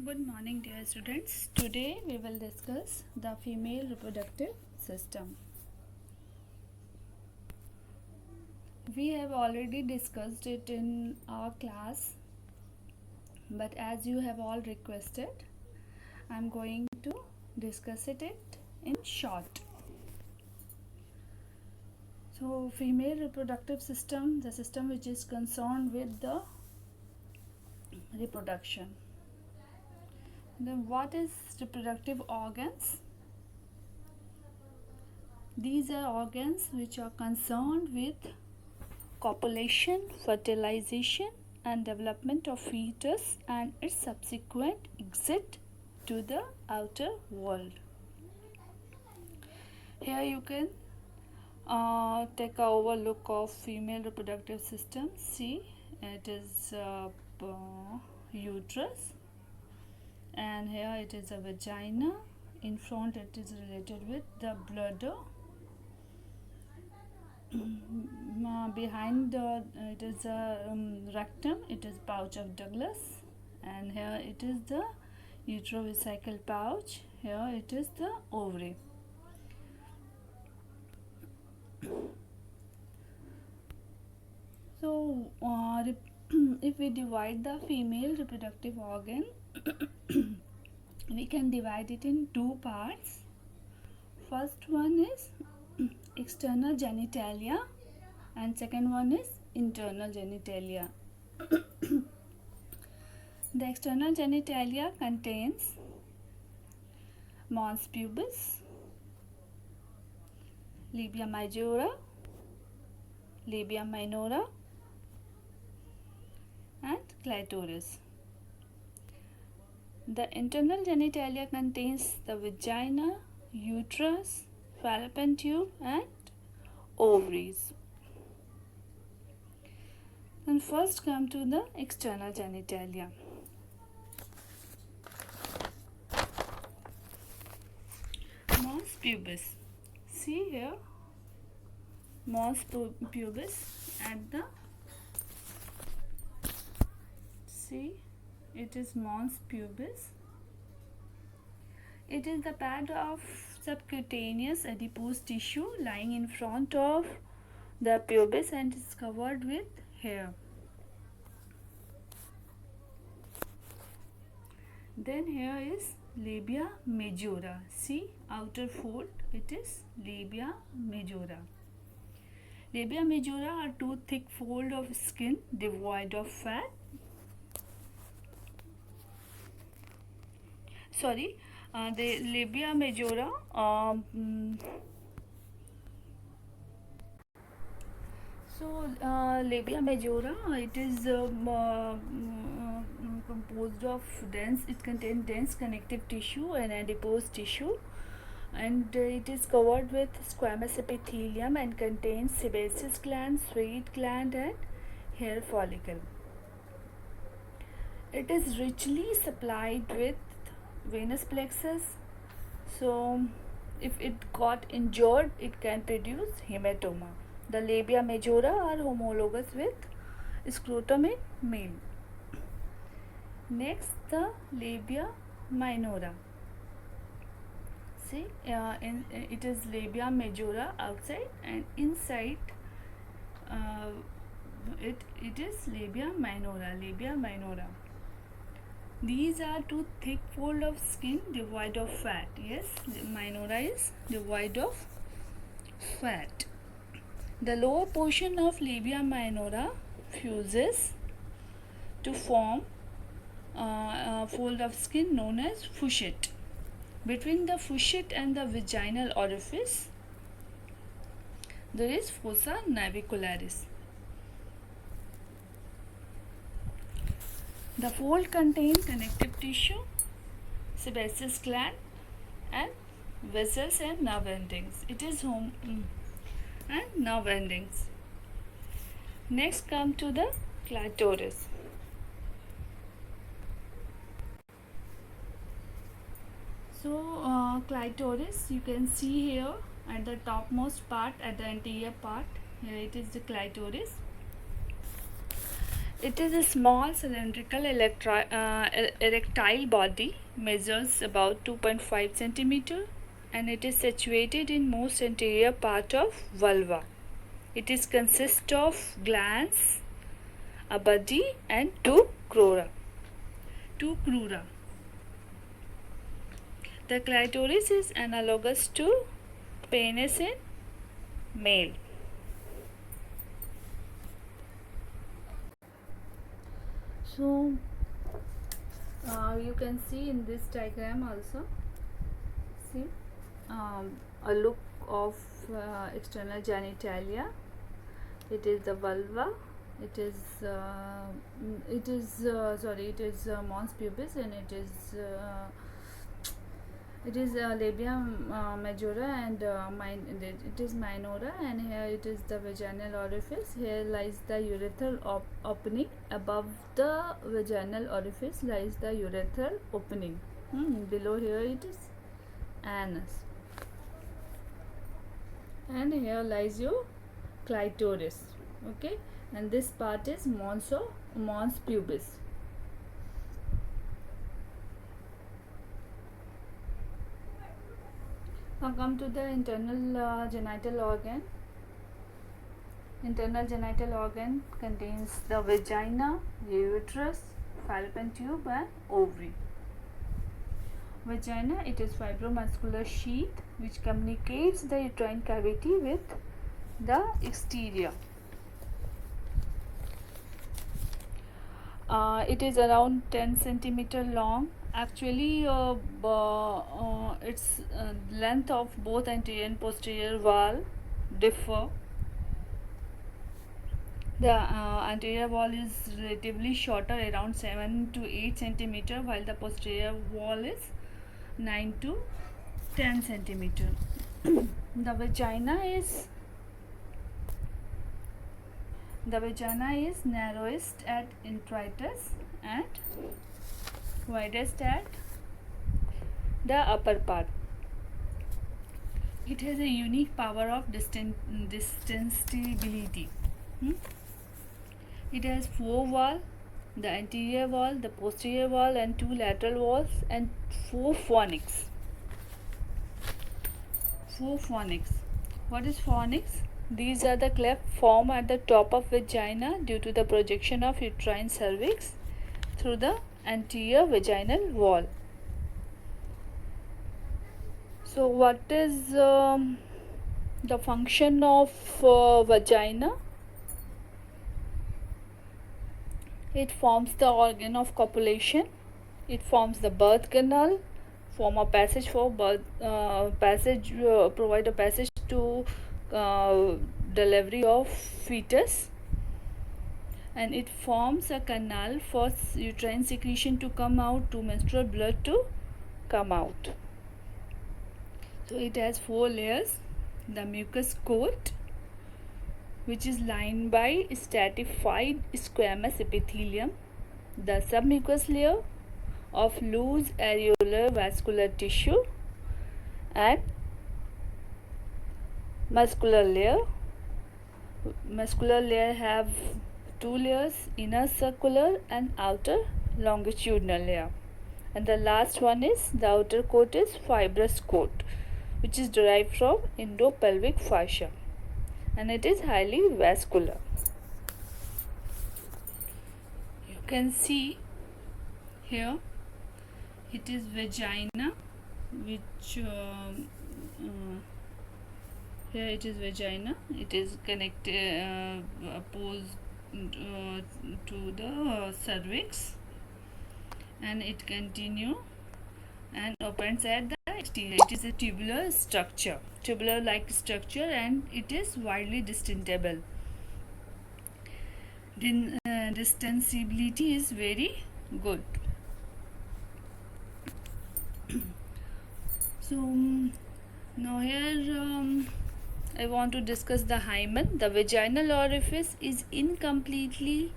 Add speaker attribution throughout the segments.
Speaker 1: Good morning, dear students. Today we will discuss the female reproductive system. We have already discussed it in our class, but as you have all requested, I am going to discuss it in short. So, female reproductive system, the system which is concerned with the reproduction. Then, what is reproductive organs? These are organs which are concerned with copulation, fertilization, and development of fetus and its subsequent exit to the outer world. Here you can take a overlook of female reproductive system. See, it is uterus, and here it is a vagina. In front it is related with the bladder. Behind it is a rectum, it is pouch of Douglas, and here it is the uterovesical pouch. Here it is the ovary. So if we divide the female reproductive organ we can divide it in two parts. First one is external genitalia and second one is internal genitalia. The external genitalia contains mons pubis, labia majora, labia minora, and clitoris. The internal genitalia contains the vagina, uterus, fallopian tube, and ovaries. And first come to the external genitalia. Mons pubis. See here, mons pubis at the, see, it is mons pubis. It is the pad of subcutaneous adipose tissue lying in front of the pubis and is covered with hair. Then here is labia majora. See, outer fold, it is labia majora. Labia majora are two thick folds of skin devoid of fat. The labia majora labia majora, it is composed of it contains dense connective tissue and adipose tissue, and it is covered with squamous epithelium and contains sebaceous gland, sweat gland, and hair follicle. It is richly supplied with venous plexus, so if it got injured it can produce hematoma. The labia majora are homologous with scrotum in male. Next, the labia minora. See, it is labia majora outside, and inside it is labia minora. These are two thick folds of skin devoid of fat. Yes, minora is devoid of fat. The lower portion of labia minora fuses to form a fold of skin known as fourchette. Between the fourchette and the vaginal orifice, there is fossa navicularis. The fold contains connective tissue, sebaceous gland, and vessels and nerve endings. It is and nerve endings. Next, come to the clitoris. So, clitoris, you can see here at the topmost part, at the anterior part, here it is the clitoris. It is a small cylindrical erectile body, measures about 2.5 centimeter, and it is situated in most anterior part of vulva. It is consist of glands, a body, and two crura. The clitoris is analogous to penis in male. So you can see in this diagram also, see a look of external genitalia. It is the vulva. It is mons pubis, and it is labia majora, and it is minora, and here it is the vaginal orifice. Here lies the urethral opening. Above the vaginal orifice lies the urethral opening. Below here it is anus, and here lies your clitoris. Okay, and this part is mons pubis. Now come to the internal genital organ. Internal genital organ contains the vagina, uterus, fallopian tube, and ovary. Vagina, it is fibromuscular sheath which communicates the uterine cavity with the exterior. It is around 10 centimeter long. Actually, its length of both anterior and posterior wall differ. The anterior wall is relatively shorter, around 7 to 8 centimeter, while the posterior wall is 9 to 10 centimeter. The vagina is narrowest at introitus and widest at the upper part. It has a unique power of distensibility. It has 4 walls, the anterior wall, the posterior wall, and 2 lateral walls, and 4 fornix. What is fornix? These are the clefts formed at the top of vagina due to the projection of uterine cervix through the anterior vaginal wall. So what is the function of vagina? It forms the organ of copulation. It forms the birth canal, form a passage for birth, provide a passage to delivery of fetus, and it forms a canal for uterine secretion to come out, to menstrual blood to come out. So it has 4 layers. The mucous coat, which is lined by stratified squamous epithelium, the submucous layer of loose areolar vascular tissue, and muscular layer. Muscular layer have 2 layers, inner circular and outer longitudinal layer, and the last one is the outer coat is fibrous coat, which is derived from endopelvic fascia, and it is highly vascular. You can see here it is vagina, which here it is vagina. It is connected opposed to the cervix, and it continue and opens at the exterior. It is a tubular structure, tubular like structure, and it is widely distendable. Distensibility is very good. So now here I want to discuss the hymen. The vaginal orifice is incompletely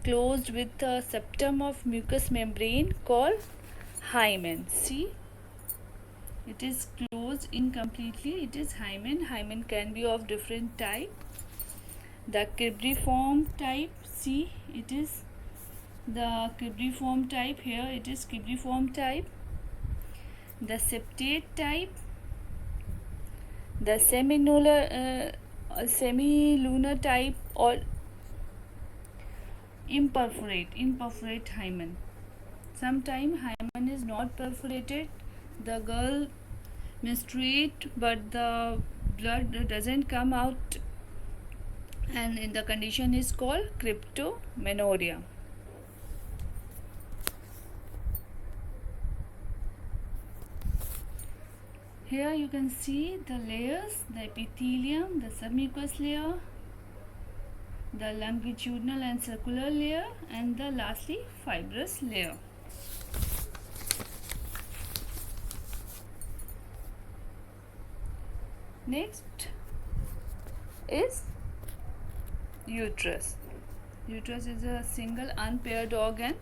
Speaker 1: closed with a septum of mucous membrane called hymen. See, it is closed incompletely. It is hymen. Hymen can be of different type. The cribriform type, see, it is the cribriform type. Here it is cribriform type, the septate type, the semilunar type, or imperforate hymen. Sometimes hymen is not perforated. The girl menstruate but the blood doesn't come out, and the condition is called cryptomenorrhea. Here you can see the layers: the epithelium, the submucous layer, the longitudinal and circular layer, and the lastly fibrous layer. Next is uterus. Uterus is a single unpaired organ.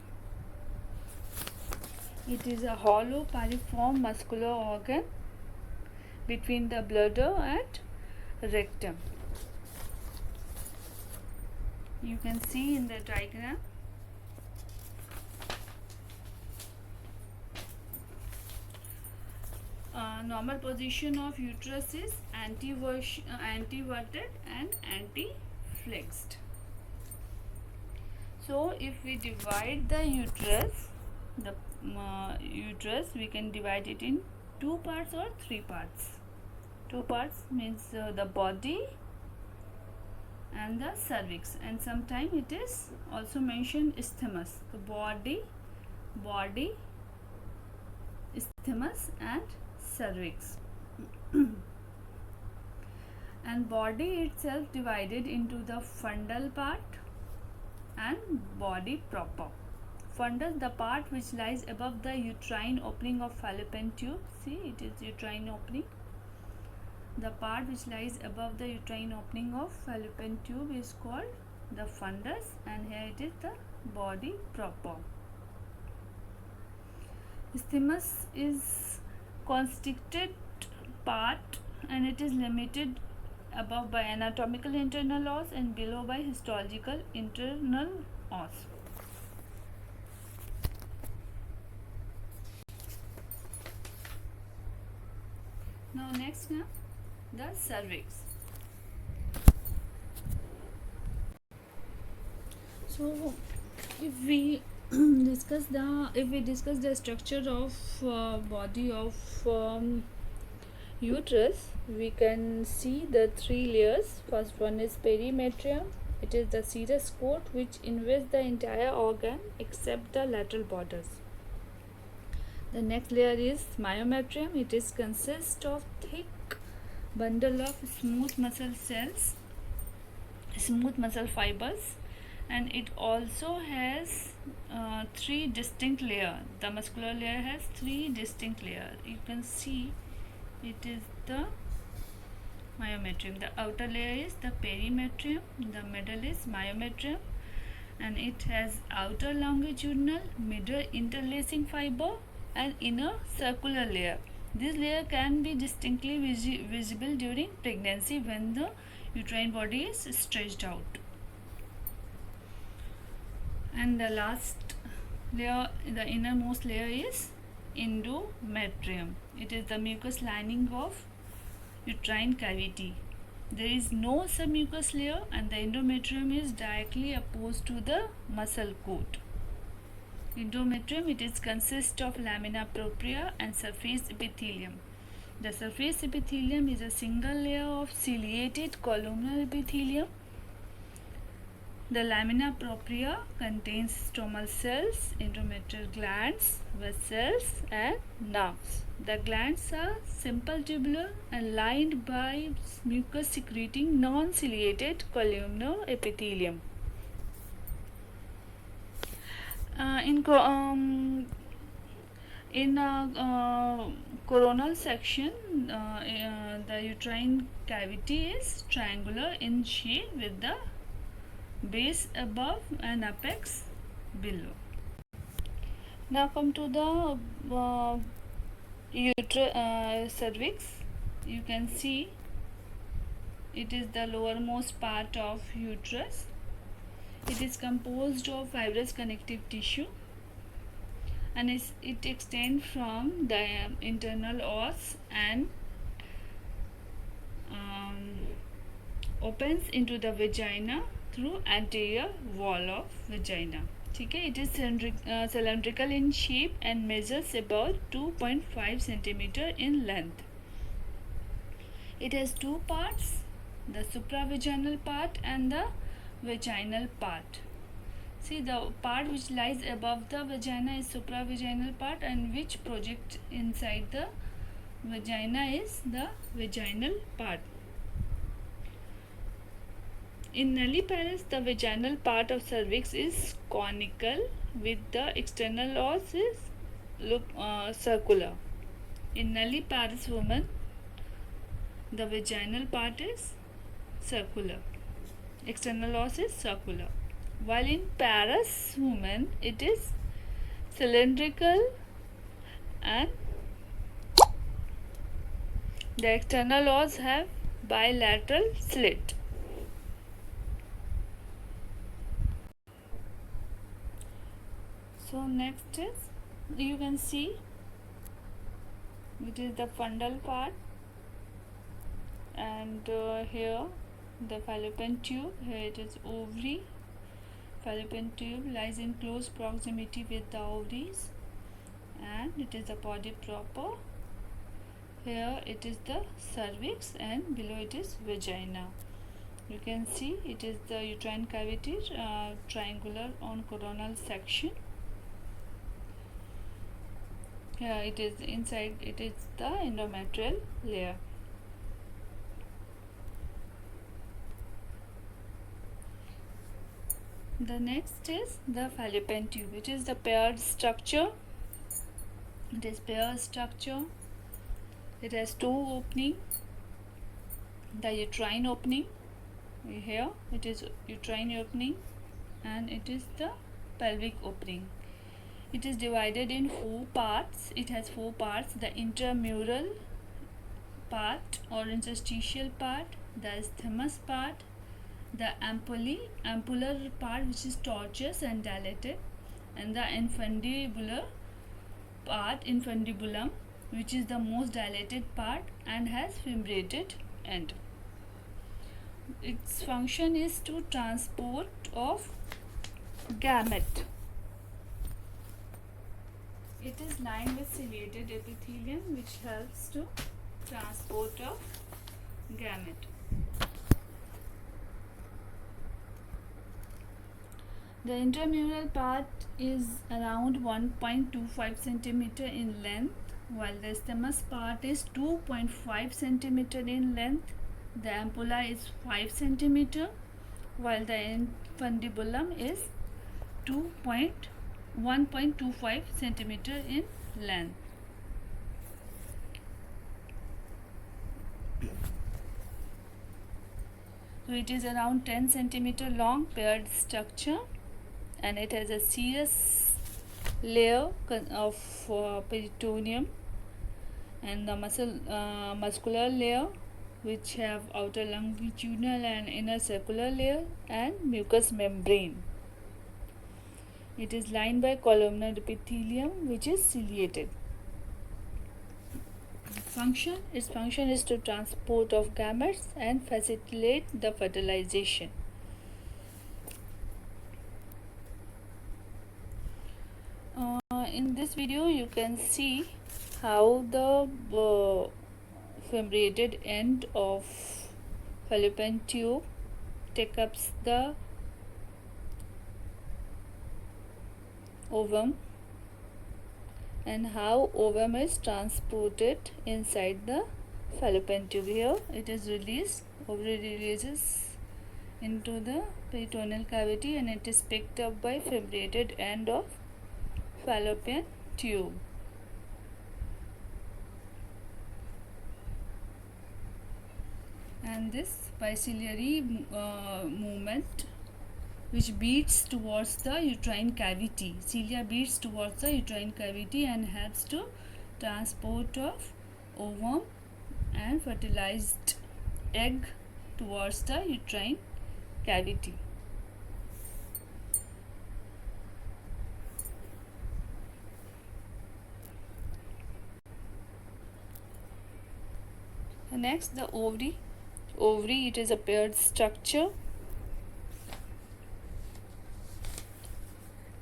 Speaker 1: It is a hollow piriform muscular organ between the bladder and rectum. You can see in the diagram. Normal position of uterus is anteverted and anti-flexed. So if we divide the uterus, we can divide it in 2 parts or 3 parts. 2 parts means the body and the cervix, and sometimes it is also mentioned isthmus. The body, isthmus and cervix. And body itself divided into the fundal part and body proper. Fundus, the part which lies above the uterine opening of fallopian tube. See, it is uterine opening. The part which lies above the uterine opening of fallopian tube is called the fundus, and here it is the body proper. Isthmus is constricted part, and it is limited above by anatomical internal os and below by histological internal os. Now next, the cervix. So if we discuss the structure of body of uterus, we can see the 3 layers. First one is perimetrium. It is the serous coat which invests the entire organ except the lateral borders. The next layer is myometrium. It is consists of thick bundle of smooth muscle fibers, and it also has 3 distinct layers. The muscular layer has 3 distinct layers. You can see it is the myometrium. The outer layer is the perimetrium, the middle is myometrium, and it has outer longitudinal, middle interlacing fiber, and inner circular layer. This layer can be distinctly visible during pregnancy when the uterine body is stretched out. And the last layer, the innermost layer, is endometrium. It is the mucous lining of uterine cavity. There is no submucous layer, and the endometrium is directly opposed to the muscle coat. Endometrium, it is consists of lamina propria and surface epithelium. The surface epithelium is a single layer of ciliated columnar epithelium. The lamina propria contains stromal cells, endometrial glands, vessels, and nerves. The glands are simple tubular and lined by mucus secreting non-ciliated columnar epithelium. In coronal section, the uterine cavity is triangular in shape with the base above and apex below. Now come to the cervix. You can see it is the lowermost part of uterus. It is composed of fibrous connective tissue, and it extends from the internal os and opens into the vagina through anterior wall of vagina. Okay, it is cylindrical in shape and measures about 2.5 centimeter in length. It has two parts, the supravaginal part and the vaginal part. See, the part which lies above the vagina is supravaginal part, and which projects inside the vagina is the vaginal part. In nulliparous, the vaginal part of cervix is conical with the external os is circular. In nulliparous woman, the vaginal part is circular. External os is circular. While in parous woman, it is cylindrical and the external os have bilateral slit. So next is, you can see it is the fundal part, and here the fallopian tube. Here it is ovary. Fallopian tube lies in close proximity with the ovaries, and it is the body proper. Here it is the cervix, and below it is vagina. You can see it is the uterine cavity, triangular on coronal section. Here it is inside, it is the endometrial layer. The next is the fallopian tube. It is the paired structure. It is paired structure. It has two openings. The uterine opening. Here it is uterine opening, and it is the pelvic opening. It is divided in four parts. It has four parts: the intramural part or interstitial part, the isthmus part, the ampular part which is tortuous and dilated, and the infundibular part, infundibulum, which is the most dilated part and has fimbriated end. Its function is to transport of gamete. It is lined with ciliated epithelium which helps to transport of gamete. The intramural part is around 1.25 centimeter in length, while the isthmus part is 2.5 centimeter in length. The ampulla is 5 centimeter, while the infundibulum is 1.25 centimeter in length. So it is around 10 centimeter long paired structure, and it has a serous layer of peritoneum and the muscular layer, which have outer longitudinal and inner circular layer and mucous membrane. It is lined by columnar epithelium which is ciliated. Its function is to transport of gametes and facilitate the fertilization. In this video you can see how the fimbriated end of fallopian tube takes up the ovum, and how ovum is transported inside the fallopian tube. Here it is released, ovary releases into the peritoneal cavity, and it is picked up by fimbriated end of fallopian tube. And this biciliary movement which beats towards the uterine cavity. Cilia beats towards the uterine cavity and helps to transport of ovum and fertilized egg towards the uterine cavity. Next, the ovary. Ovary, it is a paired structure,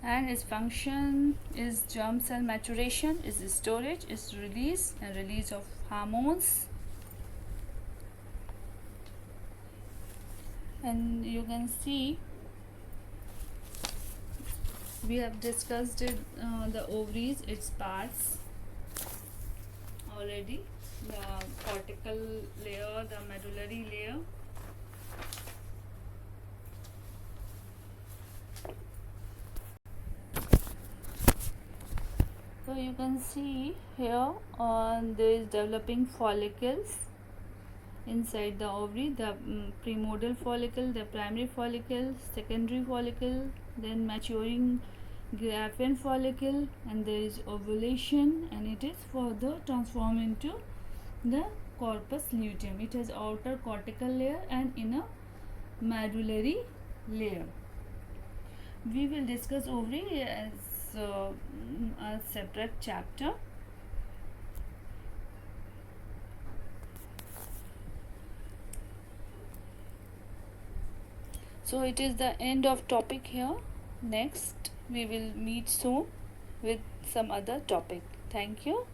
Speaker 1: and its function is germ cell maturation, is storage, is release and release of hormones. And you can see we have discussed it, the ovaries, its parts already, the cortical layer, the medullary layer. So you can see here there is developing follicles inside the ovary, the primordial follicle, the primary follicle, secondary follicle, then maturing Graafian follicle, and there is ovulation, and it is further transformed into the corpus luteum. It has outer cortical layer and inner medullary layer. We will discuss ovary as a separate chapter. So it is the end of topic here. Next we will meet soon with some other topic. Thank you.